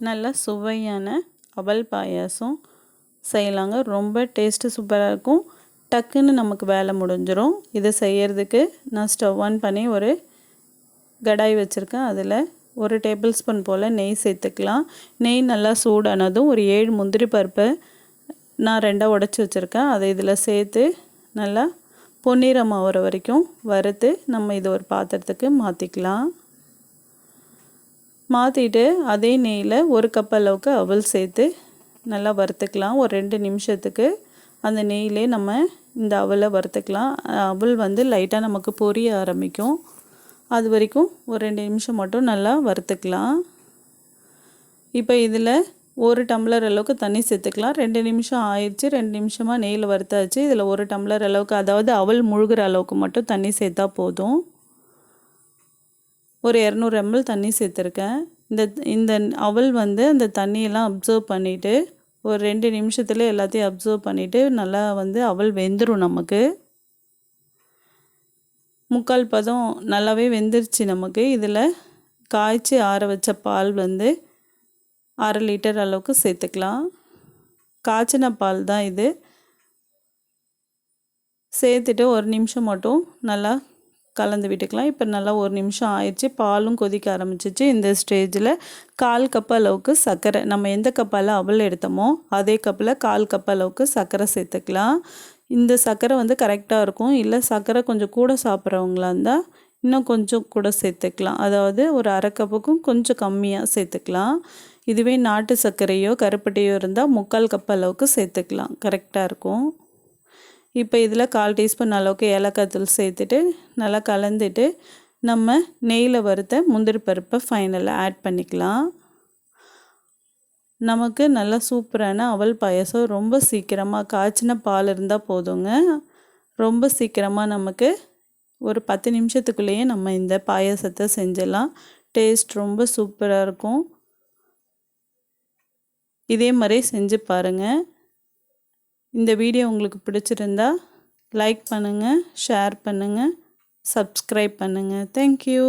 நல்ல சுவையான அவல் பாயாசம் செய்யலாங்க. ரொம்ப டேஸ்ட்டு சூப்பராக இருக்கும். டக்குன்னு நமக்கு வேலை முடிஞ்சிடும். இதை செய்கிறதுக்கு நான் ஸ்டவ் ஆன் பண்ணி ஒரு கடாய் வச்சுருக்கேன். அதில் 1 டேபிள் ஸ்பூன் போல் நெய் சேர்த்துக்கலாம். நெய் நல்லா சூடானதும் ஒரு 7 முந்திரி பருப்பை நான் 2ஆக உடச்சி வச்சுருக்கேன். அதை இதில் சேர்த்து நல்லா பொன்னிறம் ஆகிற வரைக்கும் வறுத்து நம்ம இதை ஒரு பாத்திரத்துக்கு மாற்றிக்கலாம். மாற்றிட்டு அதே நெய்யில் 1 கப் அளவுக்கு அவல் சேர்த்து நல்லா வறுத்துக்கலாம். ஒரு 2 நிமிஷத்துக்கு அந்த நெய்யிலே நம்ம இந்த அவலை வறுத்துக்கலாம். அவல் லைட்டாக நமக்கு பொரிய ஆரம்பிக்கும். அது வரைக்கும் ஒரு 2 நிமிஷம் மட்டும் நல்லா வறுத்துக்கலாம். இப்போ இதில் 1 டம்ளர் அளவுக்கு தண்ணி சேர்த்துக்கலாம். 2 நிமிஷம் ஆயிடுச்சு. 2 நிமிஷமாக நெய்யில் வறுத்தாச்சு. இதில் 1 டம்ளர் அளவுக்கு, அதாவது அவல் முழுகிற அளவுக்கு மட்டும் தண்ணி சேர்த்தா போதும். ஒரு 200 ml தண்ணி சேர்த்துருக்கேன். இந்த அவல் அந்த தண்ணியெல்லாம் அப்சர்வ் பண்ணிவிட்டு ஒரு 2 நிமிஷத்துல எல்லாத்தையும் அப்சர்வ் பண்ணிவிட்டு நல்லா அவல் வெந்துடும். நமக்கு முக்கால் பதம் நல்லாவே வெந்துருச்சு. நமக்கு இதில் காய்ச்சி ஆற வச்ச பால் 1/2 லிட்டர் அளவுக்கு சேர்த்துக்கலாம். காய்ச்சின பால் தான் இது. சேர்த்துட்டு ஒரு நிமிஷம் மட்டும் நல்லா கலந்து விட்டுக்கலாம். இப்போ நல்லா 1 நிமிஷம் ஆயிடுச்சு. பாலும் கொதிக்க ஆரம்பிச்சிச்சு. இந்த ஸ்டேஜில் 1/4 கப் அளவுக்கு சர்க்கரை, நம்ம எந்த கப்பால் அவல் எடுத்தோமோ அதே கப்பில் 1/4 கப் அளவுக்கு சர்க்கரை சேர்த்துக்கலாம். இந்த சர்க்கரை கரெக்டாக இருக்கும். இல்லை சர்க்கரை கொஞ்சம் கூட சாப்பிட்றவங்களா இருந்தால் இன்னும் கொஞ்சம் கூட சேர்த்துக்கலாம். அதாவது ஒரு 1/2 கப்புக்கும் கொஞ்சம் கம்மியாக சேர்த்துக்கலாம். இதுவே நாட்டு சர்க்கரையோ கருப்பட்டியோ இருந்தால் 3/4 கப் அளவுக்கு சேர்த்துக்கலாம். கரெக்டாக இருக்கும். இப்போ இதில் 1/4 டீஸ்பூன் அளவுக்கு ஏலக்காய் தூள் சேர்த்துட்டு நல்லா கலந்துட்டு நம்ம நெய்யில் வறுத்த முந்திரி பருப்பை ஃபைனலாக ஆட் பண்ணிக்கலாம். நமக்கு நல்லா சூப்பரான அவல் பாயாசம் ரொம்ப சீக்கிரமாக, காய்ச்சின பால் இருந்தால் போதுங்க, ரொம்ப சீக்கிரமாக நமக்கு ஒரு 10 நிமிஷத்துக்குள்ளேயே நம்ம இந்த பாயாசத்தை செஞ்சிடலாம். டேஸ்ட் ரொம்ப சூப்பராக இருக்கும். இதே மாதிரி செஞ்சு பாருங்கள். இந்த வீடியோ உங்களுக்கு பிடிச்சிருந்தா லைக் பண்ணுங்கள், ஷேர் பண்ணுங்கள், சப்ஸ்கிரைப் பண்ணுங்கள். தேங்க்யூ.